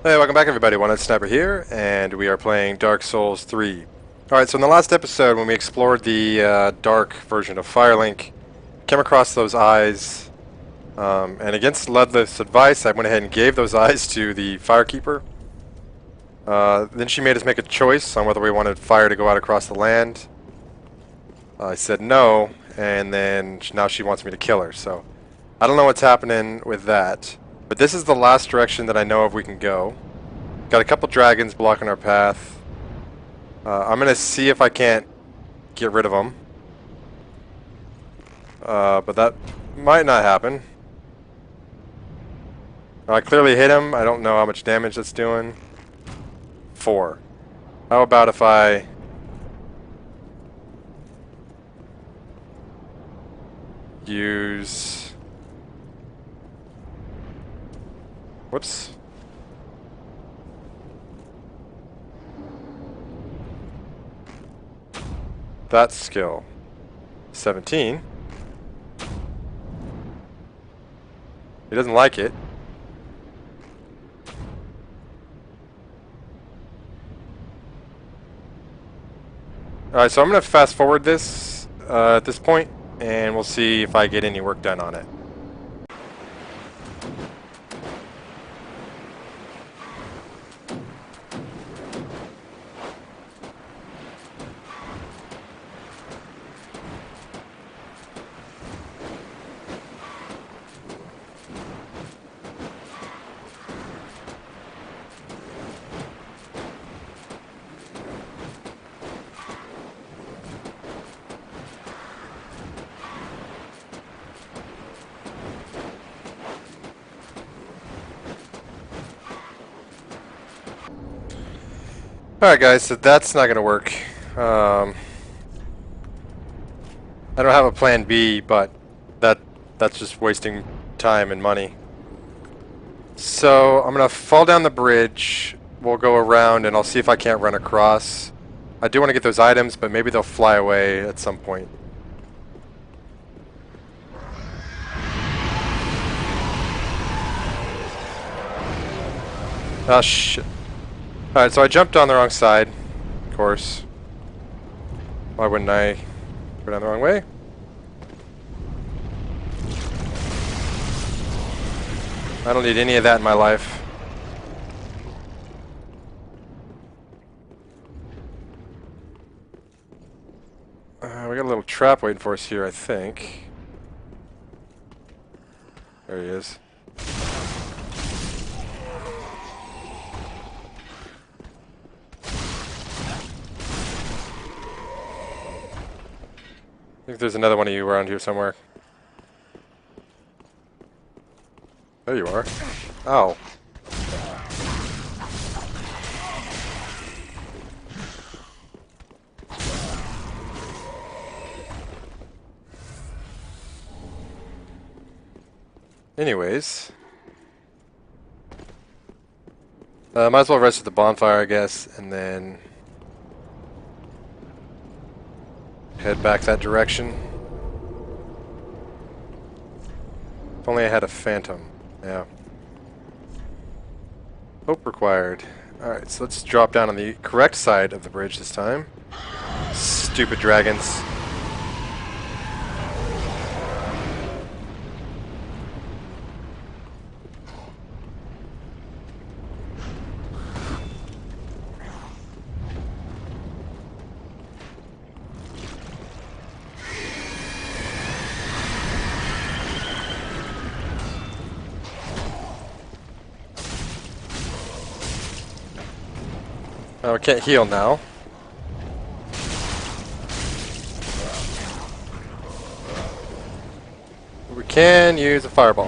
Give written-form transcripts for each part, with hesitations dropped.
Hey, welcome back everybody, One Sniper here, and we are playing Dark Souls 3. Alright, so in the last episode when we explored the dark version of Firelink, came across those eyes, and against Ludlith's advice I went ahead and gave those eyes to the Firekeeper. Then she made us make a choice on whether we wanted fire to go out across the land. I said no, and then now she wants me to kill her, so I don't know what's happening with that. But this is the last direction that I know of we can go. Got a couple dragons blocking our path. I'm gonna see if I can't get rid of them. But that might not happen. I clearly hit him. I don't know how much damage that's doing. 4. How about if I... use... Whoops. That skill. 17. He doesn't like it. Alright, so I'm going to fast forward this at this point, and we'll see if I get any work done on it. Alright guys, so that's not gonna work. I don't have a plan B, but that's just wasting time and money. So I'm gonna fall down the bridge, we'll go around and I'll see if I can't run across. I do want to get those items, but maybe they'll fly away at some point. Ah, shit. Alright, so I jumped on the wrong side, of course. Why wouldn't I go down the wrong way? I don't need any of that in my life. We got a little trap waiting for us here, I think. There he is. I think there's another one of you around here somewhere. There you are. Ow. Anyways. Might as well rest at the bonfire, I guess, and then head back that direction. If only I had a phantom. Yeah. Hope required. Alright, so let's drop down on the correct side of the bridge this time. Stupid dragons. Oh, we can't heal now. We can use a fireball.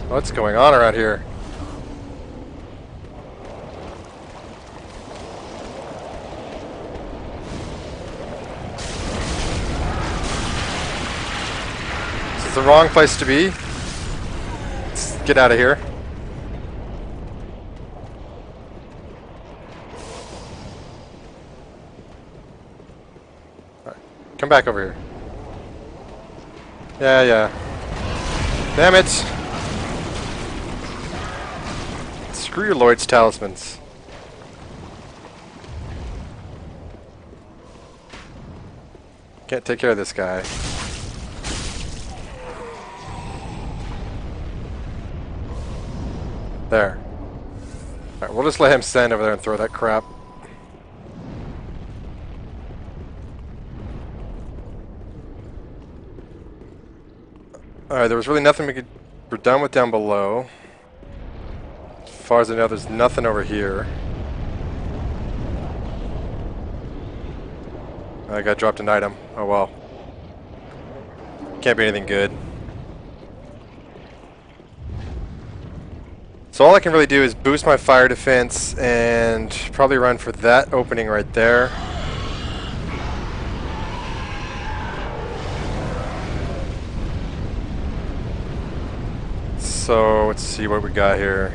What's going on around here? This is the wrong place to be. Let's get out of here. Come back over here. Yeah. Damn it! Screw your Lloyd's talismans. Can't take care of this guy. There. Alright, we'll just let him stand over there and throw that crap. Alright, there was really nothing we're done with down below. As far as I know, there's nothing over here. I got dropped an item. Oh well. Can't be anything good. So all I can really do is boost my fire defense and probably run for that opening right there. So let's see what we got here.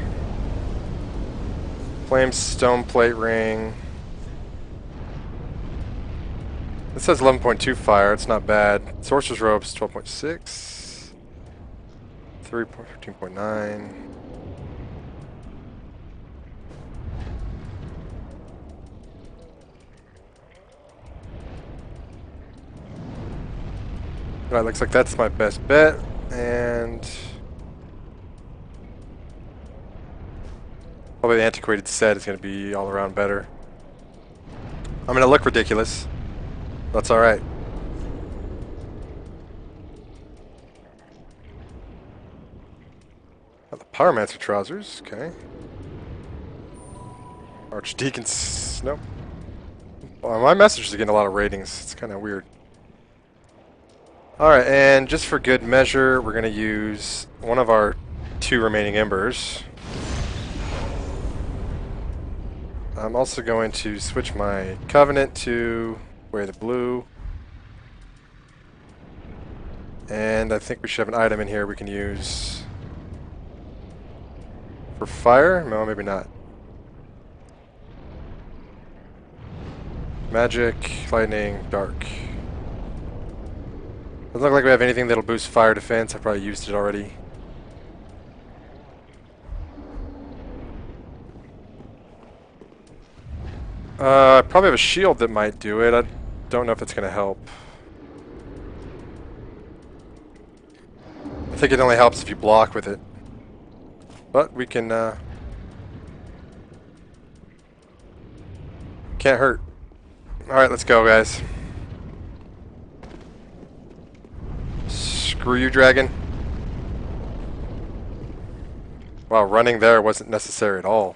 Flame stone plate ring. This says 11.2 fire, it's not bad. Sorcerer's robes 12.6. 13.9. Alright, looks like that's my best bet, and probably the antiquated set is going to be all around better. I'm going to look ridiculous. That's alright. Oh, the Pyromancer trousers, okay. Archdeacon's, nope. Well, my message is getting a lot of ratings, it's kind of weird. Alright, and just for good measure, we're going to use one of our 2 remaining embers. I'm also going to switch my Covenant to wear the blue. And I think we should have an item in here we can use for fire? No, maybe not. Magic, lightning, dark. Doesn't look like we have anything that'll boost fire defense. I probably used it already. I probably have a shield that might do it. I don't know if it's going to help. I think it only helps if you block with it. But we can... can't hurt. Alright, let's go, guys. Screw you, dragon. Wow, running there wasn't necessary at all.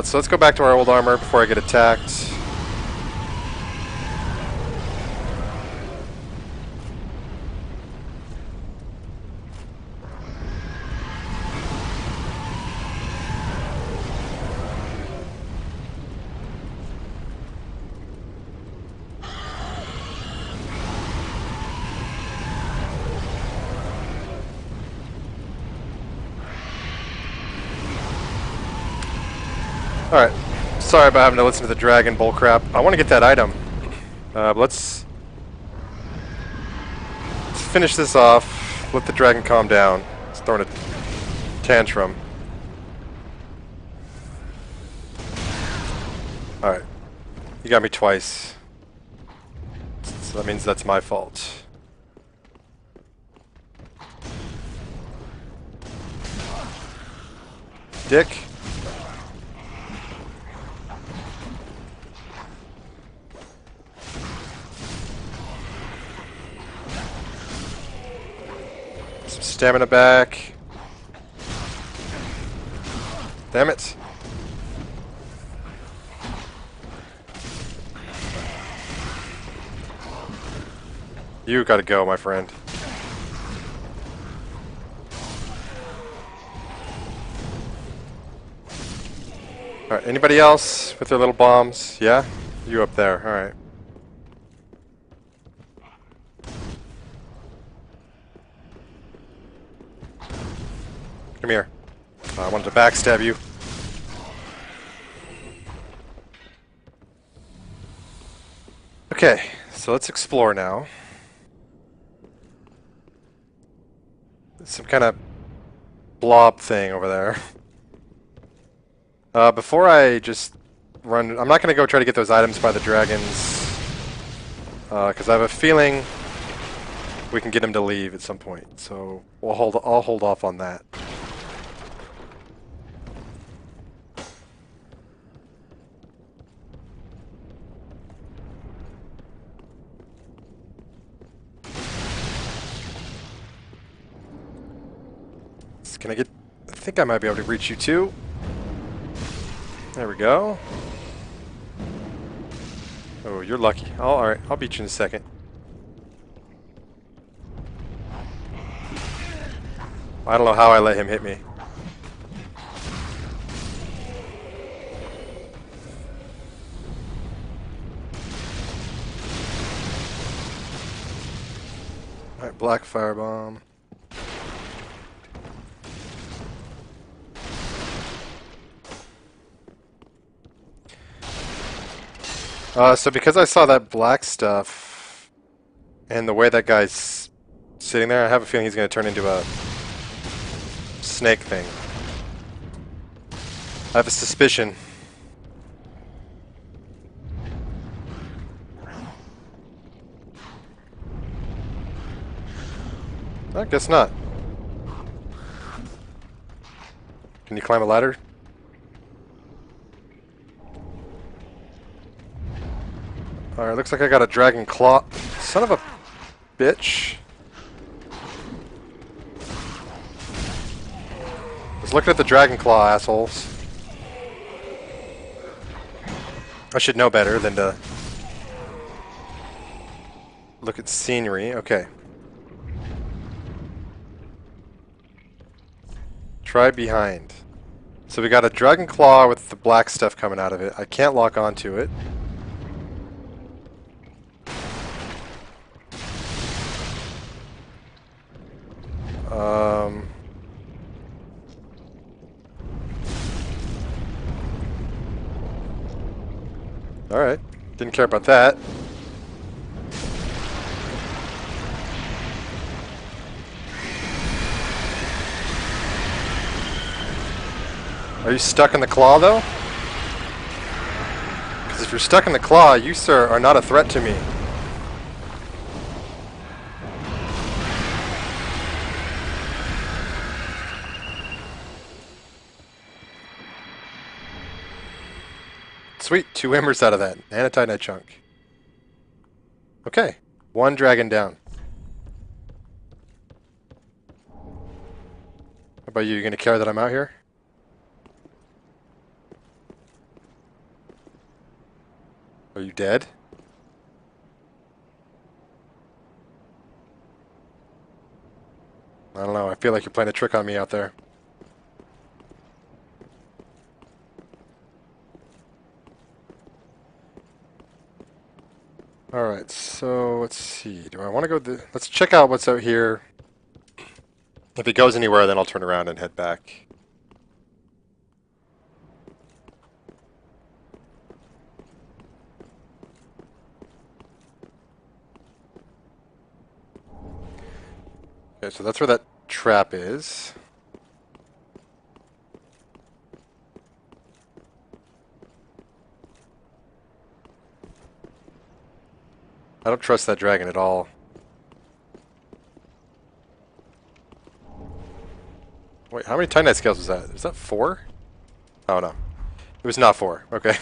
So let's go back to our old armor before I get attacked. Alright, sorry about having to listen to the dragon bullcrap. I want to get that item. Let's finish this off. Let the dragon calm down. It's throwing a tantrum. Alright. You got me twice. So that means that's my fault. Dick. Some stamina back. Damn it. You gotta go, my friend. Alright, anybody else with their little bombs? Yeah? You up there, alright. Come here. I wanted to backstab you. Okay, so let's explore now. some kind of blob thing over there. Before I just run, I'm not going to go try to get those items by the dragons, because I have a feeling we can get him to leave at some point. So I'll hold off on that. Can I get... I think I might be able to reach you too. There we go. Oh, you're lucky. Oh, alright, I'll beat you in a second. I don't know how I let him hit me. Alright, black firebomb. So because I saw that black stuff and the way that guy's sitting there, I have a feeling he's going to turn into a snake thing. I have a suspicion. I guess not. Can you climb a ladder? Alright, looks like I got a dragon claw. Son of a bitch. I was looking at the dragon claw, assholes. I should know better than to look at scenery. Okay. Try behind. So we got a dragon claw with the black stuff coming out of it. I can't lock onto it. Alright. Didn't care about that. Are you stuck in the claw, though? Because if you're stuck in the claw, you, sir, are not a threat to me. Sweet, 2 embers out of that, and a titanite chunk. Okay, 1 dragon down. How about you? You gonna care that I'm out here? Are you dead? I don't know, I feel like you're playing a trick on me out there. Alright, so let's see. Do I want to go... Let's check out what's out here. If it goes anywhere, then I'll turn around and head back. Okay, so that's where that trap is. I don't trust that dragon at all. Wait, how many titanite scales was that? Was that 4? Oh no. It was not 4. Okay.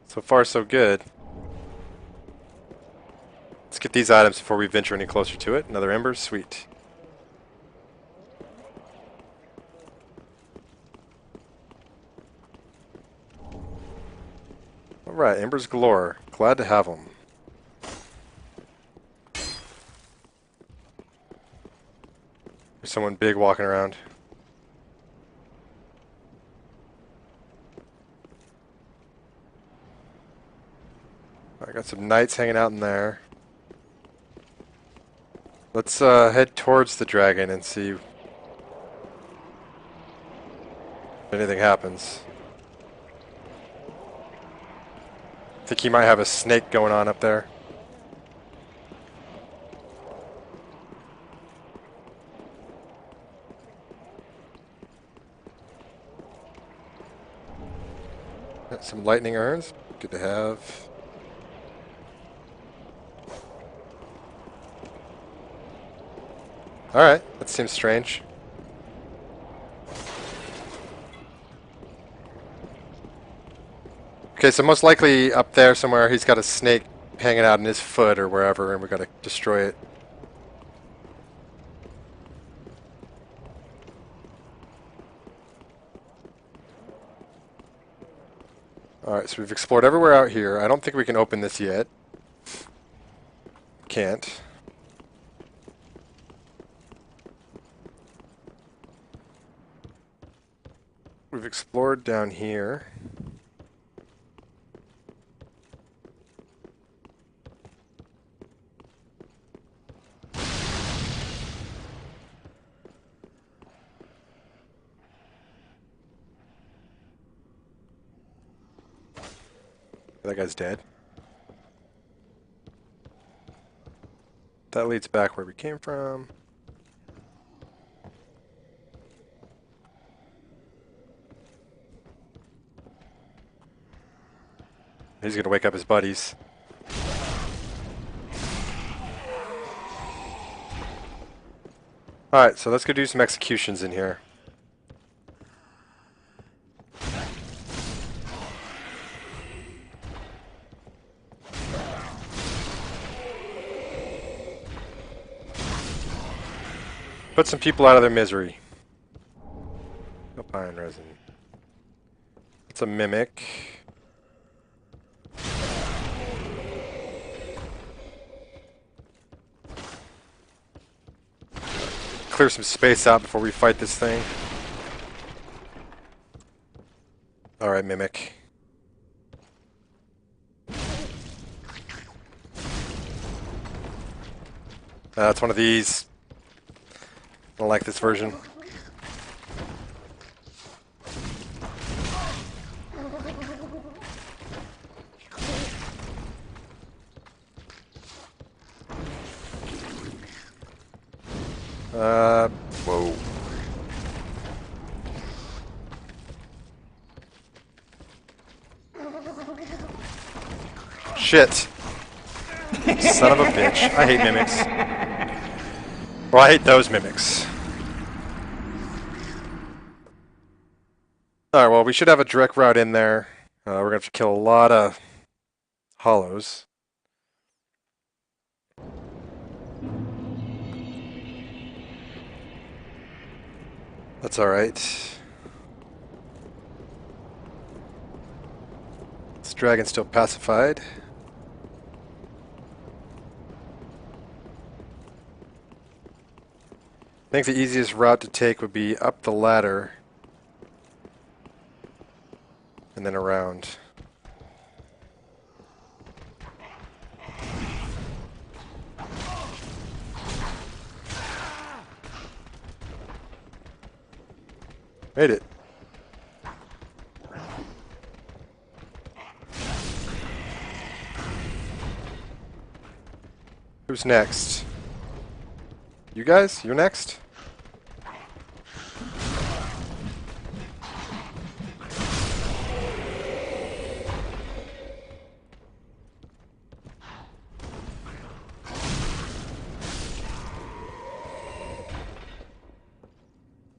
So far so good. Let's get these items before we venture any closer to it. Another ember, sweet. Alright, embers galore. Glad to have them. There's someone big walking around. I got some knights hanging out in there. Let's head towards the dragon and see if anything happens. I think he might have a snake going on up there. Got some lightning urns. Good to have. Alright, that seems strange. Okay, so most likely up there somewhere he's got a snake hanging out in his foot or wherever, and we gotta destroy it. Alright, so we've explored everywhere out here. I don't think we can open this yet. Can't. We've explored down here. That guy's dead. That leads back where we came from. He's gonna wake up his buddies. Alright, so let's go do some executions in here. Put some people out of their misery. Up iron resin. It's a mimic. Clear some space out before we fight this thing. Alright, mimic. It's one of these. I don't like this version. Whoa. Shit. Son of a bitch. I hate mimics. Well, I hate those mimics. Alright, well, we should have a direct route in there. We're going to have to kill a lot of hollows. That's alright. This dragon's still pacified. I think the easiest route to take would be up the ladder and then around. Made it. Who's next? You guys? You're next?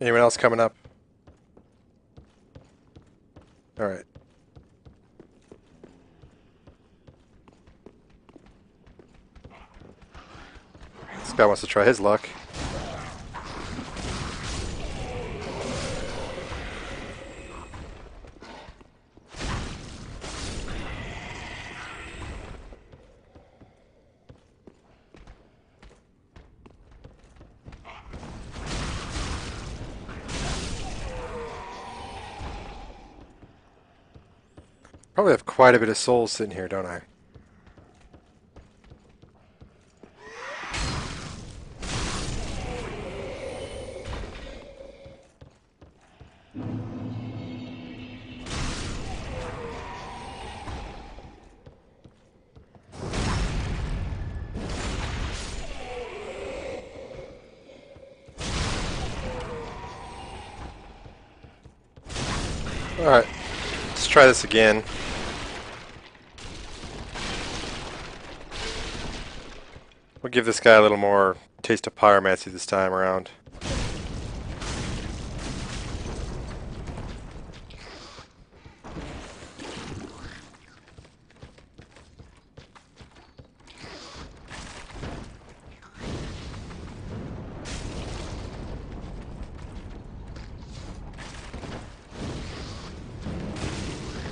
Anyone else coming up? Alright. This guy wants to try his luck. Probably have quite a bit of souls sitting here, don't I? Alright. Let's try this again. We'll give this guy a little more taste of pyromancy this time around.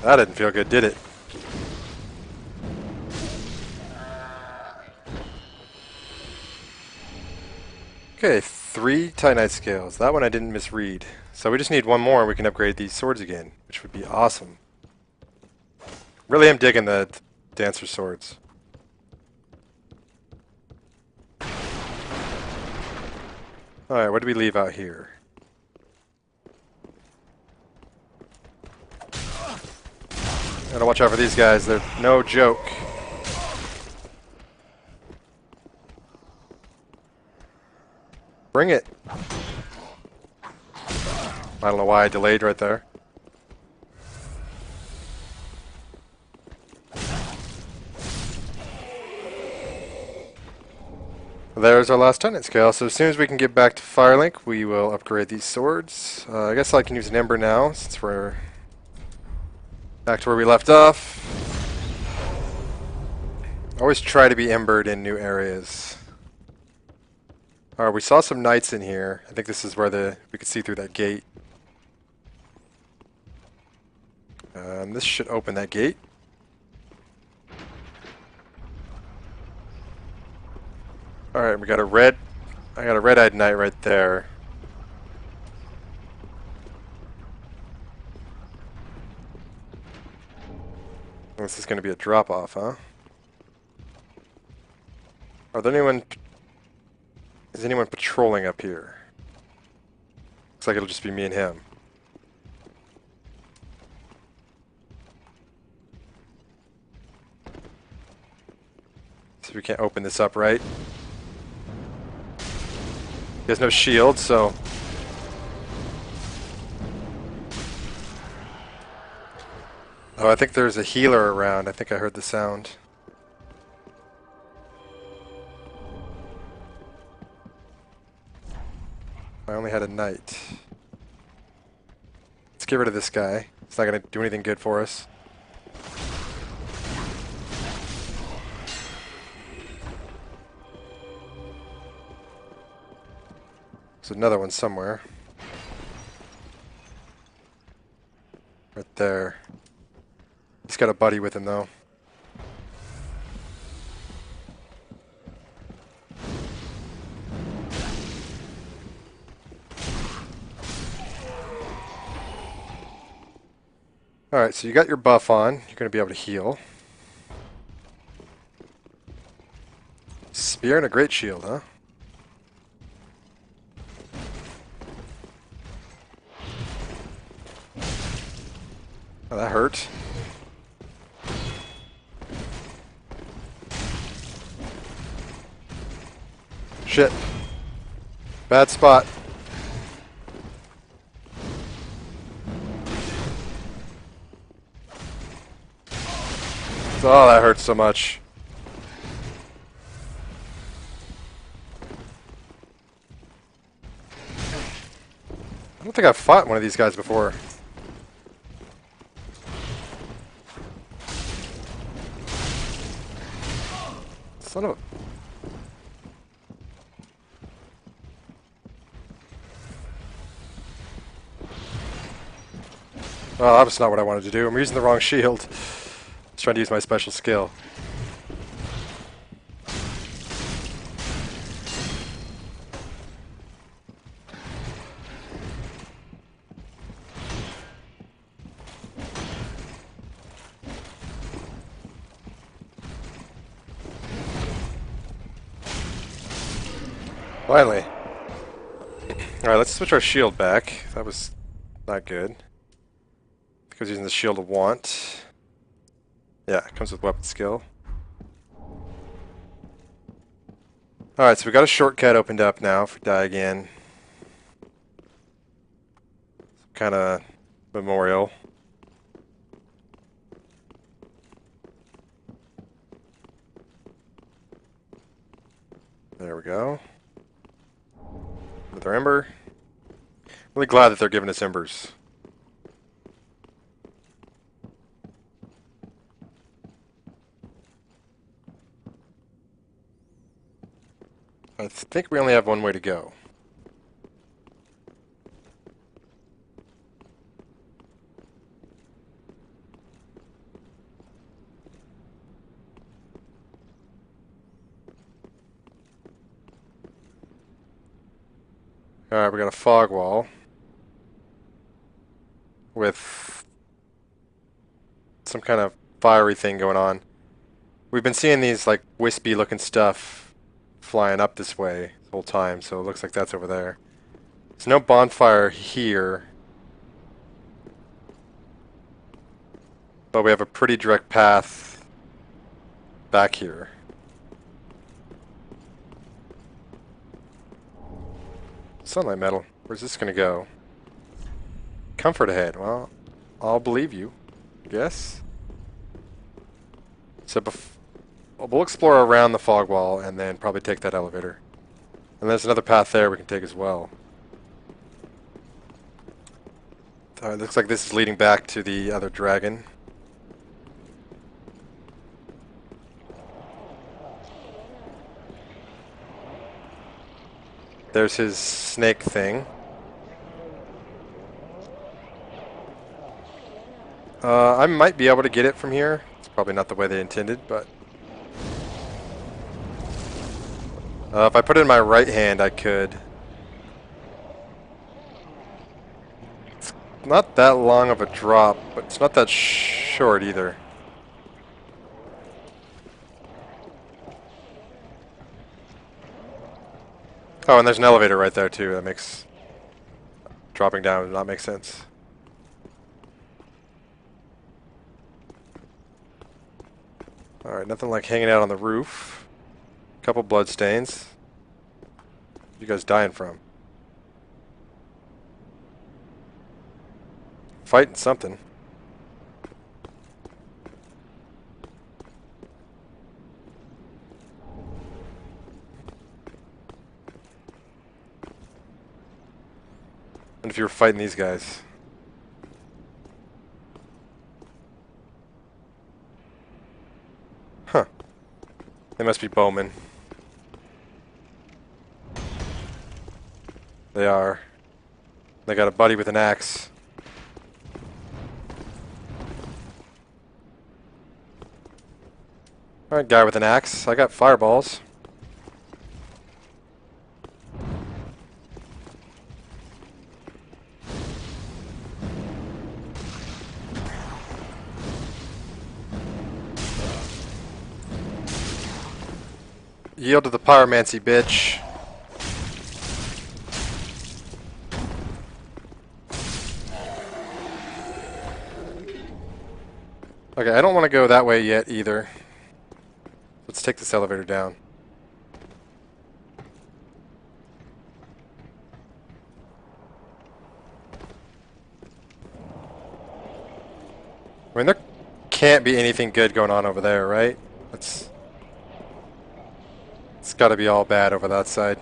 That didn't feel good, did it? Okay, 3 Titanite scales. That one I didn't misread. So we just need one more and we can upgrade these swords again, which would be awesome. Really am digging the dancer swords. Alright, what do we leave out here? Gotta watch out for these guys, they're no joke. Bring it! I don't know why I delayed right there. There's our last Titanite scale, so as soon as we can get back to Firelink, we will upgrade these swords. I guess I can use an ember now, since we're back to where we left off. Always try to be embered in new areas. Alright, we saw some knights in here. I think this is where we could see through that gate. This should open that gate. Alright, we got a I got a red-eyed knight right there. This is going to be a drop-off, huh? Is anyone patrolling up here? Looks like it'll just be me and him. So we can't open this up, right? He has no shield, so... Oh, I think there's a healer around. I think I heard the sound. I only had a knight. Let's get rid of this guy. It's not going to do anything good for us. There's another one somewhere. Right there. He's got a buddy with him, though. Alright, so you got your buff on. You're going to be able to heal. Spear and a great shield, huh? Oh, that hurt. Shit. Bad spot. Oh, that hurts so much. I don't think I've fought one of these guys before. Son of a... Well, that's not what I wanted to do. I'm using the wrong shield. I was trying to use my special skill. Finally. Alright, let's switch our shield back. That was not good. Because using the shield of want. Yeah, it comes with weapon skill. Alright, so we got a shortcut opened up now if we die again. Some kind of memorial. ember. Really glad that they're giving us embers. I think we only have one way to go. Alright, we got a fog wall with some kind of fiery thing going on. We've been seeing these like wispy looking stuff flying up this way the whole time, so it looks like that's over there. There's no bonfire here, but we have a pretty direct path back here. Sunlight metal. Where's this gonna go? Comfort ahead. Well, I'll believe you. Yes. So we'll explore around the fog wall and then probably take that elevator. And there's another path there we can take as well. It looks like this is leading back to the other dragon. There's his snake thing. I might be able to get it from here. It's probably not the way they intended, but... if I put it in my right hand, I could. It's not that long of a drop, but it's not that short either. Oh, and there's an elevator right there too. That makes dropping down not make sense. Alright, nothing like hanging out on the roof. Couple blood stains. What you guys dying from? Fighting something. And if you were fighting these guys. Huh. They must be bowmen. They are. They got a buddy with an axe. Alright, guy with an axe. I got fireballs. Yield to the pyromancy, bitch. Okay, I don't want to go that way yet either. Let's take this elevator down. I mean, there can't be anything good going on over there, right? It's got to be all bad over that side.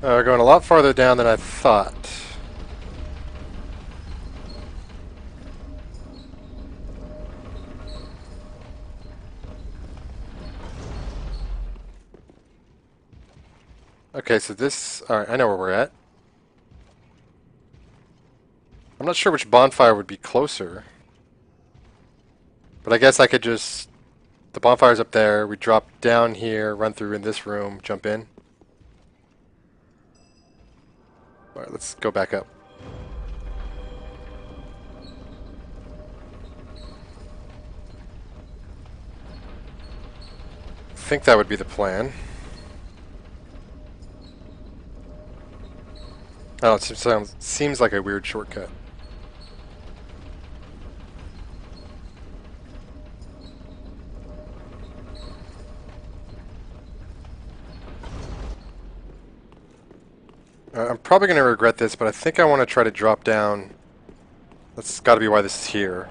We're going a lot farther down than I thought. Okay, so this... Alright, I know where we're at. I'm not sure which bonfire would be closer. But I guess I could just... The bonfire's up there, we drop down here, run through in this room, jump in. Alright, let's go back up. I think that would be the plan. Oh, it seems like a weird shortcut. I'm probably going to regret this, but I think I want to try to drop down. That's got to be why this is here.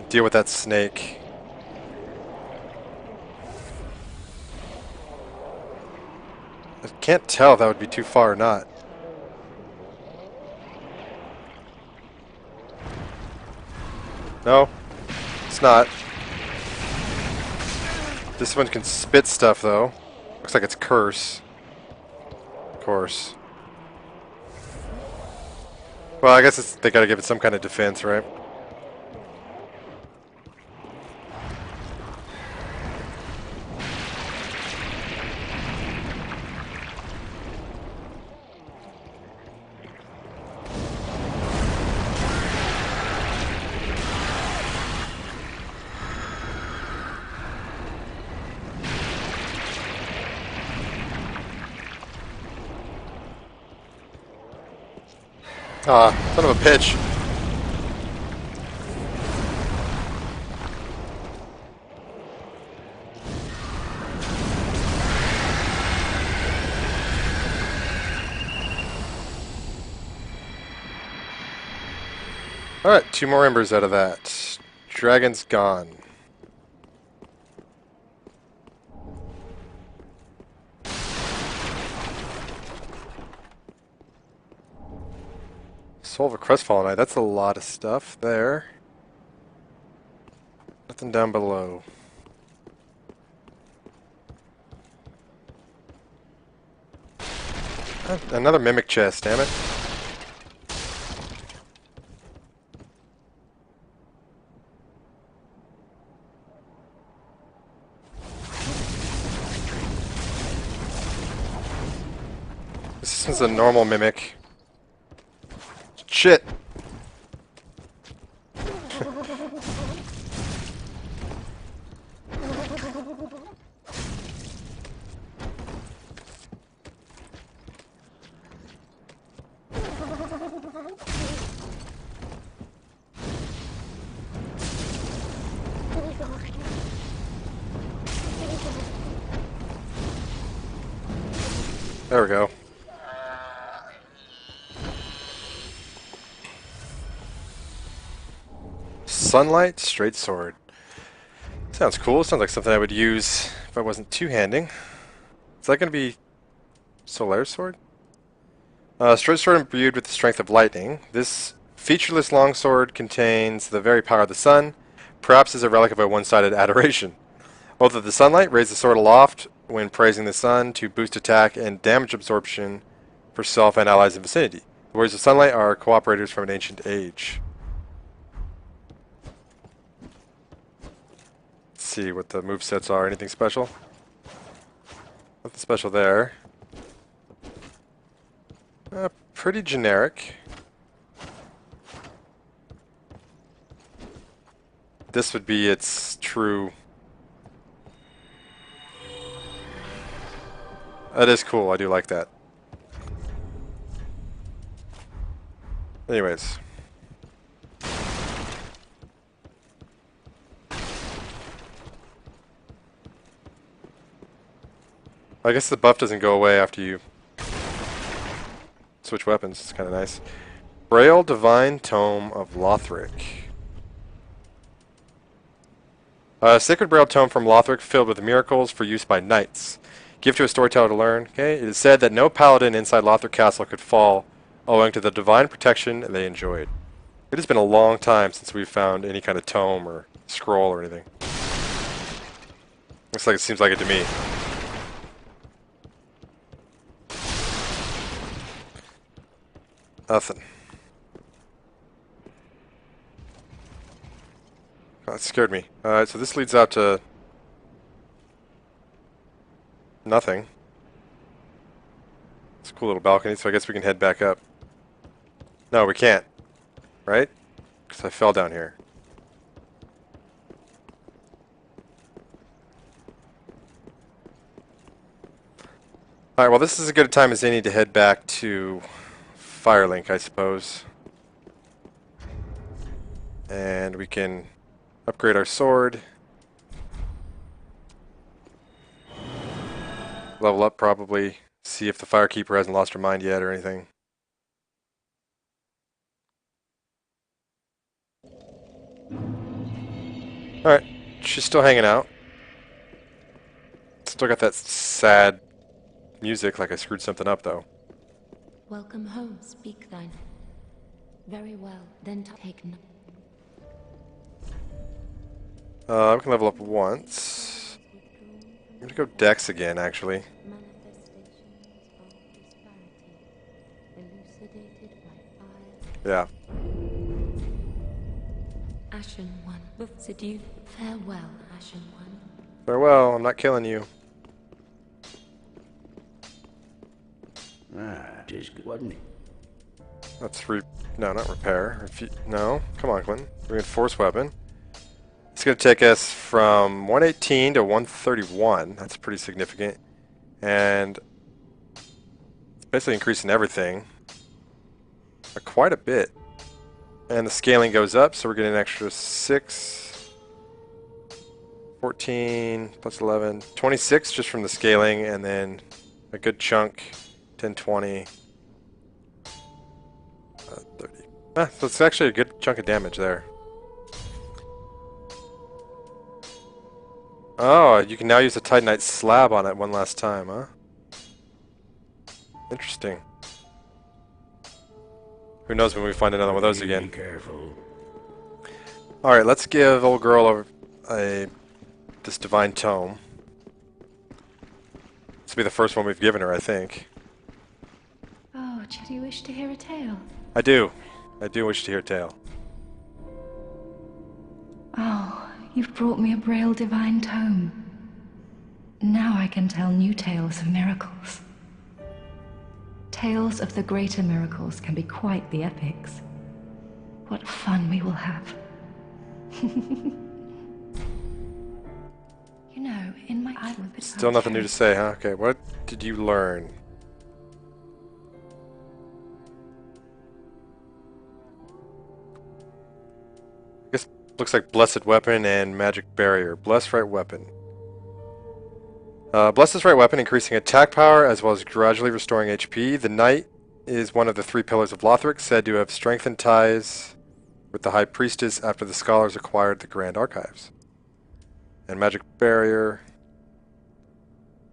Deal with that snake. I can't tell if that would be too far or not. No, it's not. This one can spit stuff, though. Looks like it's curse. Of course. Well, I guess they gotta give it some kind of defense, right? Ah, son of a bitch. Alright, 2 more embers out of that. Dragon's gone. Soul of a Crestfallen Knight, that's a lot of stuff there. Nothing down below. Another mimic chest, damn it. This is a normal mimic. Shit! There we go. Sunlight straight sword. Sounds cool. Sounds like something I would use if I wasn't two-handing. Is that going to be Solaire sword? Straight sword imbued with the strength of lightning. This featureless longsword contains the very power of the sun, perhaps as a relic of a one-sided adoration. Oath of the Sunlight, raise the sword aloft when praising the sun to boost attack and damage absorption for self and allies in vicinity. The words of Sunlight are cooperators from an ancient age. Let's see what the movesets are. Anything special? Nothing special there. Pretty generic. This would be its true... That is cool, I do like that. Anyways. I guess the buff doesn't go away after you switch weapons. It's kind of nice. Braille Divine Tome of Lothric. Sacred Braille Tome from Lothric filled with miracles for use by knights. Give to a storyteller to learn. Okay, it is said that no paladin inside Lothric Castle could fall owing to the divine protection they enjoyed. It has been a long time since we've found any kind of tome or scroll or anything. Looks like it seems like it to me. Nothing. Oh, that scared me. Alright, so this leads out to... nothing. It's a cool little balcony, so I guess we can head back up. No, we can't. Right? Because I fell down here. Alright, well this is as good a time as any to head back to Firelink, I suppose. And we can upgrade our sword. Level up probably See if the Firekeeper hasn't lost her mind yet or anything. Alright, she's still hanging out. Still got that sad music like I screwed something up, though. Welcome home, speak thine. Very well, then take no. We can level up once. I'm gonna go Dex again, actually. Yeah. Ashen one, said you. Farewell, Ashen one. Farewell, I'm not killing you. Tis good, wasn't it? That's no, not repair. No, come on, Clinton. Reinforced weapon. It's going to take us from 118 to 131. That's pretty significant. And it's basically increasing everything. Quite a bit. And the scaling goes up, so we're getting an extra 6, 14, plus 11, 26 just from the scaling, and then a good chunk, 10, 20, 30. So it's actually a good chunk of damage there. Oh, you can now use the Titanite slab on it one last time, huh? Interesting. Who knows when we find another one of those again. Be careful. Alright, let's give old girl this Divine Tome. This will be the first one we've given her, I think. Oh, do you wish to hear a tale? I do. I do wish to hear a tale. Oh, you've brought me a Braille Divine Tome. Now I can tell new tales of miracles. Tales of the greater miracles can be quite the epics. What fun we will have. You know, in my island... Still nothing new to say, huh? Okay, what did you learn? I guess looks like Blessed Weapon and Magic Barrier. Blessed Right Weapon. Blessed Right Weapon, increasing attack power as well as gradually restoring HP. The Knight is one of the 3 pillars of Lothric, said to have strengthened ties with the High Priestess after the Scholars acquired the Grand Archives. And Magic Barrier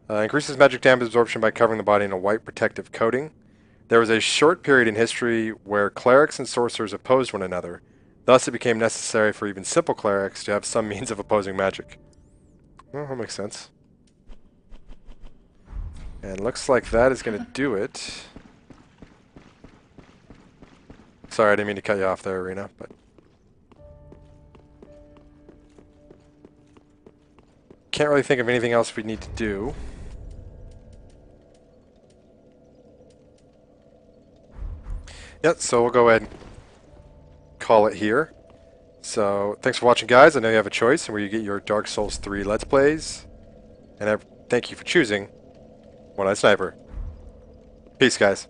increases magic damage absorption by covering the body in a white protective coating. There was a short period in history where clerics and sorcerers opposed one another. Thus, it became necessary for even simple clerics to have some means of opposing magic. Well, that makes sense. And looks like that is going to do it. Sorry, I didn't mean to cut you off there, Arena, but... Can't really think of anything else we need to do. Yep, so we'll go ahead and call it here. So, thanks for watching, guys. I know you have a choice in where you get your Dark Souls 3 Let's Plays. And I thank you for choosing One-Eyed Sniper. Peace, guys.